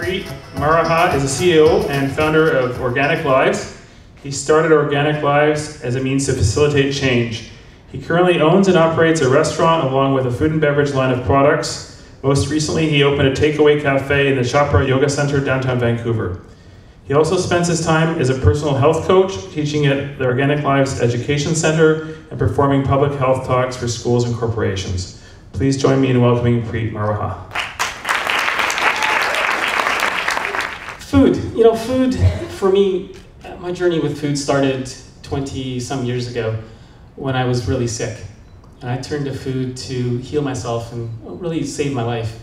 Preet. Marwaha is the CEO and founder of Organic Lives. He started Organic Lives as a means to facilitate change. He currently owns and operates a restaurant along with a food and beverage line of products. Most recently, he opened a takeaway cafe in the Chopra Yoga Center downtown Vancouver. He also spends his time as a personal health coach, teaching at the Organic Lives Education Center and performing public health talks for schools and corporations. Please join me in welcoming Preet Marwaha. Food. Food, for me, my journey with food started 20-some years ago when I was really sick. And I turned to food to heal myself and really save my life.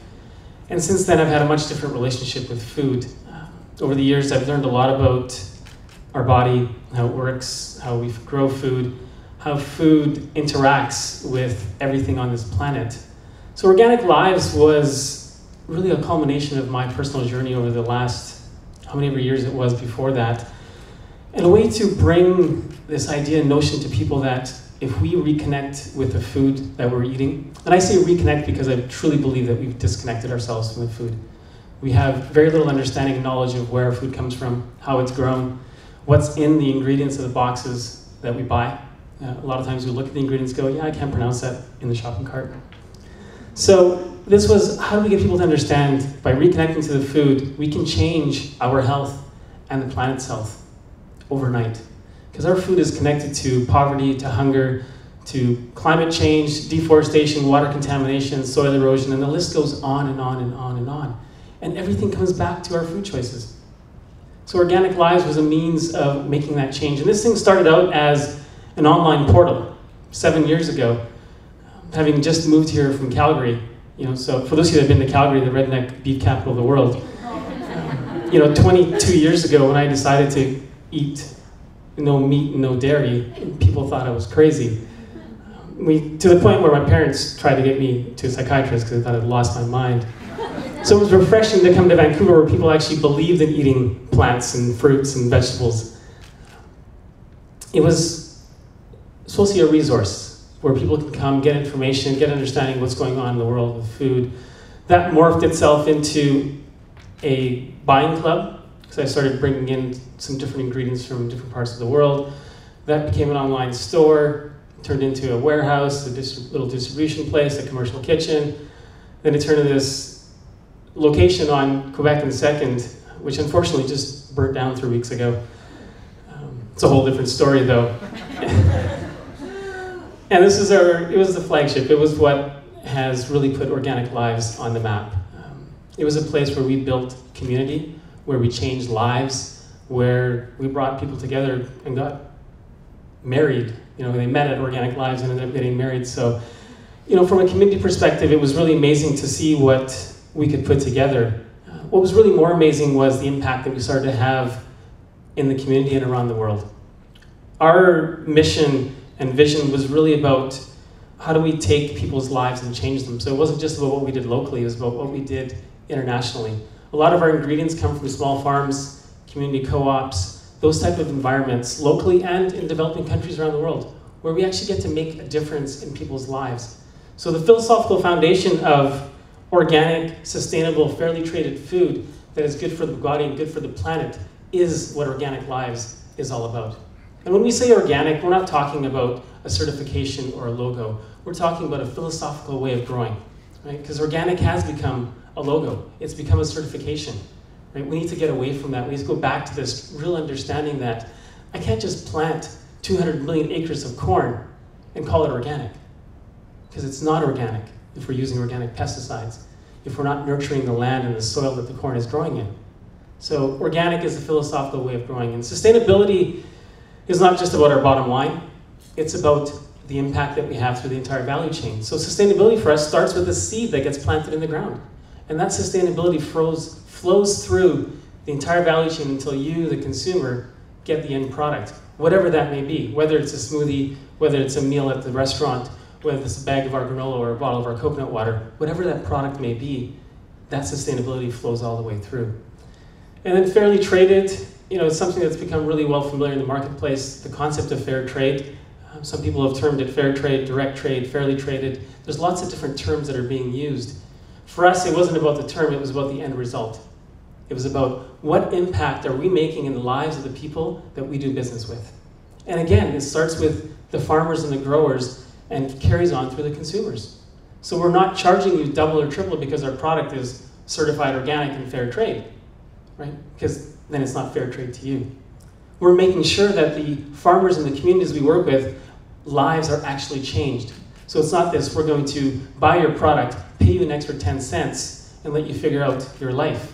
And since then, I've had a much different relationship with food. Over the years, I've learned a lot about our body, how it works, how we grow food, how food interacts with everything on this planet. So Organic Lives was really a culmination of my personal journey over the last, how many years it was before that, and a way to bring this idea and notion to people that if we reconnect with the food that we're eating, and I say reconnect because I truly believe that we've disconnected ourselves from the food. We have very little understanding and knowledge of where food comes from, how it's grown, what's in the ingredients of the boxes that we buy. A lot of times we look at the ingredients and go, yeah, I can't pronounce that in the shopping cart. So this was, how do we get people to understand by reconnecting to the food, we can change our health and the planet's health overnight. Because our food is connected to poverty, to hunger, to climate change, deforestation, water contamination, soil erosion, and the list goes on and on and on and on. And everything comes back to our food choices. So Organic Lives was a means of making that change. And this thing started out as an online portal 7 years ago, having just moved here from Calgary. So for those of you that have been to Calgary, the redneck beef capital of the world, 22 years ago when I decided to eat no meat and no dairy, people thought I was crazy. To the point where my parents tried to get me to a psychiatrist because they thought I'd lost my mind. So it was refreshing to come to Vancouver where people actually believed in eating plants and fruits and vegetables. It was supposed to be a resource where people can come, get information, get understanding of what's going on in the world with food. That morphed itself into a buying club, because I started bringing in some different ingredients from different parts of the world. That became an online store, turned into a warehouse, a little distribution place, a commercial kitchen. Then it turned into this location on Quebec and 2nd, which unfortunately just burnt down 3 weeks ago. It's a whole different story though. And it was the flagship. It was what has really put Organic Lives on the map. It was a place where we built community, where we changed lives, where we brought people together and got married. They met at Organic Lives and ended up getting married. So, from a community perspective, it was really amazing to see what we could put together. What was really more amazing was the impact that we started to have in the community and around the world. Our mission and vision was really about how do we take people's lives and change them. So it wasn't just about what we did locally, it was about what we did internationally. A lot of our ingredients come from small farms, community co-ops, those type of environments, locally and in developing countries around the world, where we actually get to make a difference in people's lives. So the philosophical foundation of organic, sustainable, fairly traded food that is good for the body and good for the planet is what Organic Lives is all about. And when we say organic, we're not talking about a certification or a logo. We're talking about a philosophical way of growing, right? Because organic has become a logo. It's become a certification, right? We need to get away from that. We need to go back to this real understanding that I can't just plant 200 million acres of corn and call it organic, because it's not organic if we're using organic pesticides, if we're not nurturing the land and the soil that the corn is growing in. So organic is a philosophical way of growing. And sustainability is not just about our bottom line, it's about the impact that we have through the entire value chain. So sustainability for us starts with a seed that gets planted in the ground. And that sustainability flows through the entire value chain until you, the consumer, get the end product, whatever that may be, whether it's a smoothie, whether it's a meal at the restaurant, whether it's a bag of our granola or a bottle of our coconut water, whatever that product may be, that sustainability flows all the way through. And then fairly traded, it's something that's become really well familiar in the marketplace, the concept of fair trade. Some people have termed it fair trade, direct trade, fairly traded. There's lots of different terms that are being used. For us, it wasn't about the term, it was about the end result. It was about what impact are we making in the lives of the people that we do business with. And again, it starts with the farmers and the growers and carries on through the consumers. So we're not charging you double or triple because our product is certified organic and fair trade, right? Because then it's not fair trade to you. We're making sure that the farmers and the communities we work with, lives are actually changed. So it's not this, we're going to buy your product, pay you an extra 10 cents, and let you figure out your life.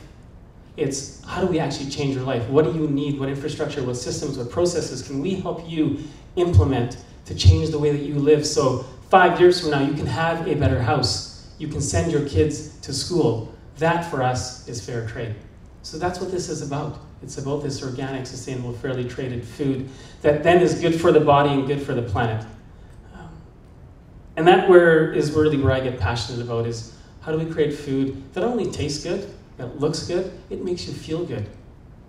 It's how do we actually change your life? What do you need? What infrastructure, what systems, what processes can we help you implement to change the way that you live so 5 years from now you can have a better house, you can send your kids to school. That for us is fair trade. So that's what this is about. It's about this organic, sustainable, fairly traded food that then is good for the body and good for the planet. And that is really where I get passionate about is how do we create food that not only tastes good, that looks good, it makes you feel good.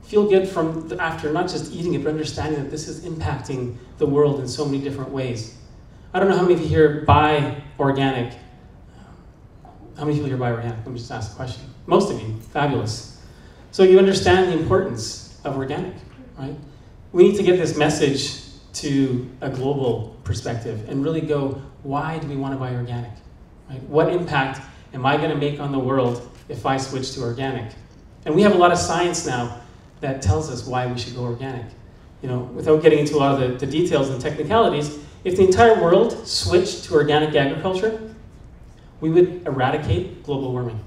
Feel good from after not just eating it, but understanding that this is impacting the world in so many different ways. I don't know how many of you here buy organic. How many people here buy organic? Let me just ask the question. Most of you, fabulous. So you understand the importance of organic, right? We need to get this message to a global perspective and really go, why do we want to buy organic? Right? What impact am I going to make on the world if I switch to organic? And we have a lot of science now that tells us why we should go organic. You know, without getting into a lot of the details and technicalities, if the entire world switched to organic agriculture, we would eradicate global warming.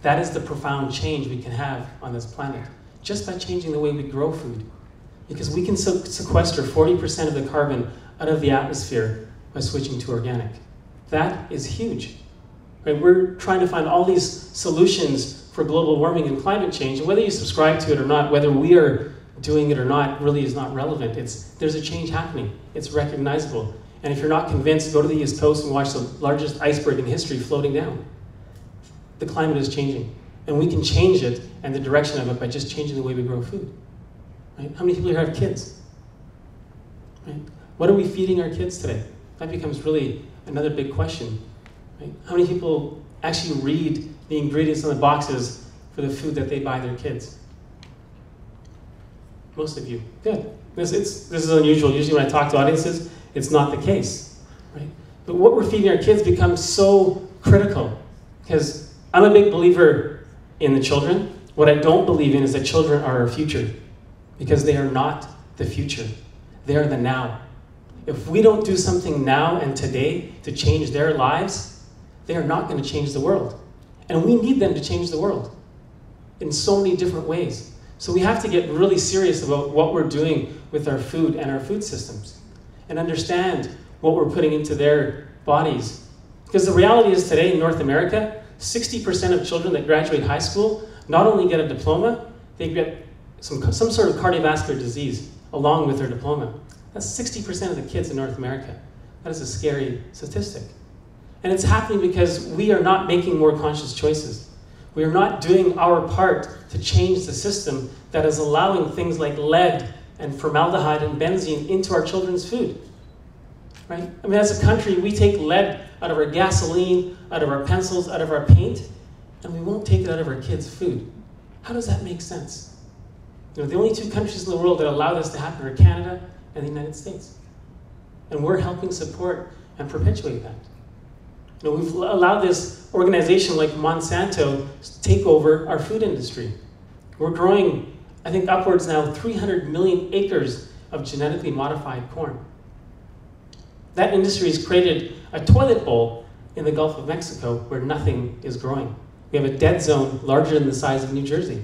That is the profound change we can have on this planet, just by changing the way we grow food. Because we can sequester 40% of the carbon out of the atmosphere by switching to organic. That is huge. Right? We're trying to find all these solutions for global warming and climate change, and whether you subscribe to it or not, whether we are doing it or not, really is not relevant. There's a change happening. It's recognizable. And if you're not convinced, go to the East Coast and watch the largest iceberg in history floating down. The climate is changing, and we can change it and the direction of it by just changing the way we grow food. Right? How many people here have kids? Right? What are we feeding our kids today? That becomes really another big question. Right? How many people actually read the ingredients on the boxes for the food that they buy their kids? Most of you. Good. This is unusual. Usually when I talk to audiences, it's not the case. Right? But what we're feeding our kids becomes so critical, because I'm a big believer in the children. What I don't believe in is that children are our future, because they are not the future. They are the now. If we don't do something now and today to change their lives, they are not going to change the world. And we need them to change the world in so many different ways. So we have to get really serious about what we're doing with our food and our food systems and understand what we're putting into their bodies. Because the reality is today in North America, 60% of children that graduate high school not only get a diploma, they get some sort of cardiovascular disease along with their diploma. That's 60% of the kids in North America. That is a scary statistic. And it's happening because we are not making more conscious choices. We are not doing our part to change the system that is allowing things like lead and formaldehyde and benzene into our children's food. Right? I mean, as a country, we take lead out of our gasoline, out of our pencils, out of our paint, and we won't take it out of our kids' food. How does that make sense? You know, the only two countries in the world that allow this to happen are Canada and the United States. And we're helping support and perpetuate that. You know, we've allowed this organization like Monsanto to take over our food industry. We're growing, I think, upwards now 300 million acres of genetically modified corn. That industry has created a toilet bowl in the Gulf of Mexico where nothing is growing. We have a dead zone larger than the size of New Jersey.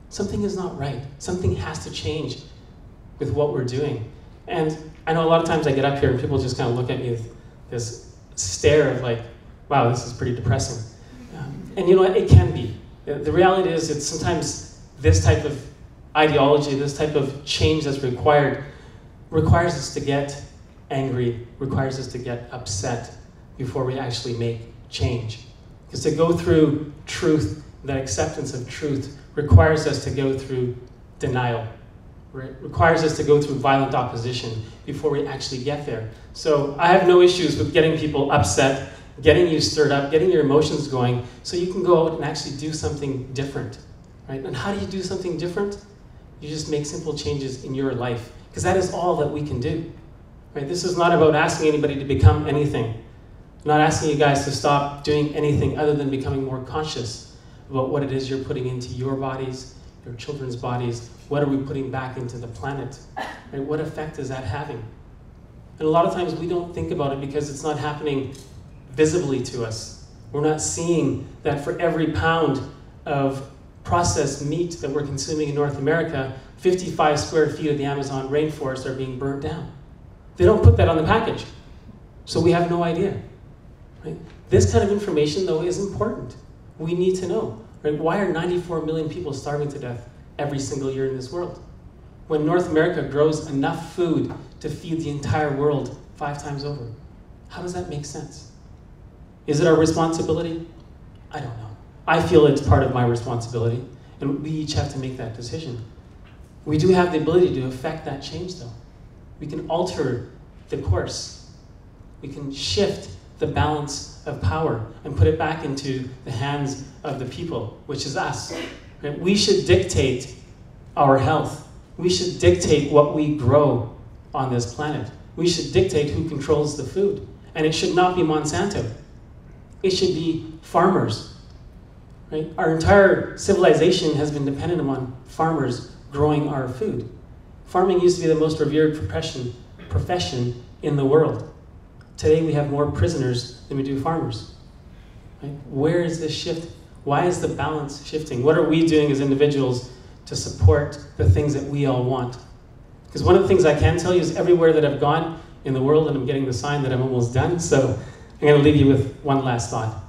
Something is not right. Something has to change with what we're doing. And I know a lot of times I get up here and people just kind of look at me with this stare of like, wow, this is pretty depressing. And you know what, it can be. The reality is it's sometimes this type of ideology, this type of change that's required, requires us to get angry, requires us to get upset before we actually make change. Because to go through truth, that acceptance of truth, requires us to go through denial. It requires us to go through violent opposition before we actually get there. So I have no issues with getting people upset, getting you stirred up, getting your emotions going, so you can go out and actually do something different. right? And how do you do something different? You just make simple changes in your life, because that is all that we can do, right? This is not about asking anybody to become anything. I'm not asking you guys to stop doing anything other than becoming more conscious about what it is you're putting into your bodies, your children's bodies. What are we putting back into the planet? Right? What effect is that having? And a lot of times we don't think about it because it's not happening visibly to us. We're not seeing that for every pound of processed meat that we're consuming in North America, 55 square feet of the Amazon rainforest are being burnt down. They don't put that on the package, so we have no idea. Right? This kind of information, though, is important. We need to know. Right? Why are 94 million people starving to death every single year in this world? When North America grows enough food to feed the entire world 5 times over. How does that make sense? Is it our responsibility? I don't know. I feel it's part of my responsibility, and we each have to make that decision. We do have the ability to affect that change, though. We can alter the course. We can shift the balance of power and put it back into the hands of the people, which is us. Right? We should dictate our health. We should dictate what we grow on this planet. We should dictate who controls the food. And it should not be Monsanto. It should be farmers. Right? Our entire civilization has been dependent upon farmers growing our food. Farming used to be the most revered profession in the world. Today we have more prisoners than we do farmers. Right? Where is this shift? Why is the balance shifting? What are we doing as individuals to support the things that we all want? Because one of the things I can tell you is everywhere that I've gone in the world, and I'm getting the sign that I'm almost done, so I'm going to leave you with one last thought.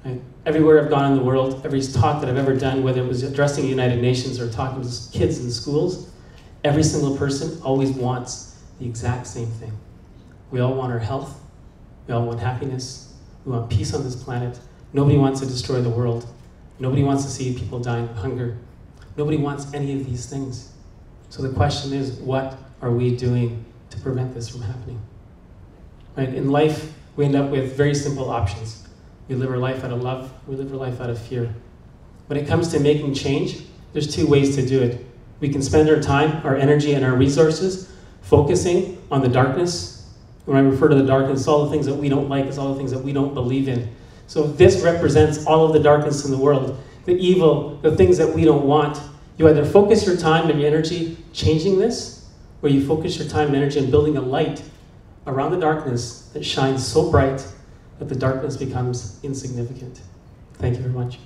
Right? Everywhere I've gone in the world, every talk that I've ever done, whether it was addressing the United Nations or talking to kids in schools, every single person always wants the exact same thing. We all want our health. We all want happiness. We want peace on this planet. Nobody wants to destroy the world. Nobody wants to see people dying of hunger. Nobody wants any of these things. So the question is, what are we doing to prevent this from happening? Right? In life, we end up with very simple options. We live our life out of love. We live our life out of fear. When it comes to making change, there's 2 ways to do it. We can spend our time, our energy, and our resources focusing on the darkness. When I refer to the darkness, it's all the things that we don't like, it's all the things that we don't believe in. So if this represents all of the darkness in the world, the evil, the things that we don't want, you either focus your time and your energy changing this, or you focus your time and energy on building a light around the darkness that shines so bright that the darkness becomes insignificant. Thank you very much.